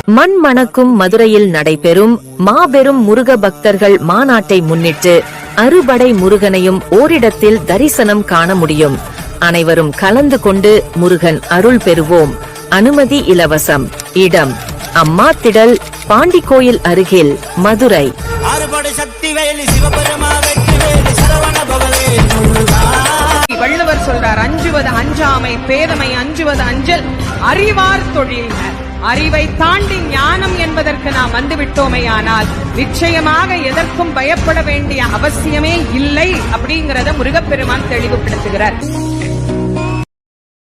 மண் மணக்கும் மதுரையில் நடைபெறும் மாபெரும் முருக பக்தர்கள் மாநாட்டை முன்னிட்டு அறுபடை முருகனையும் ஓரிடத்தில் தரிசனம் காண முடியும். அனைவரும் கலந்து கொண்டு முருகன் அருள் பெறுவோம். அனுமதி இலவசம். இடம் அம்மா திடல், பாண்டி கோயில் அருகில், மதுரை. வள்ளுவர் சொல்றார், அஞ்சுவது அஞ்சாமை, பேதமை அஞ்சுவது அஞ்சல், அறிவார் தொழில். அறிவை தாண்டி ஞானம் என்பதற்கு நாம் வந்துவிட்டோமேயானால் நிச்சயமாக எதற்கும் பயப்பட வேண்டிய அவசியமே இல்லை அப்படிங்கறத முருகப்பெருமான் தெளிவுபடுத்துகிறார்.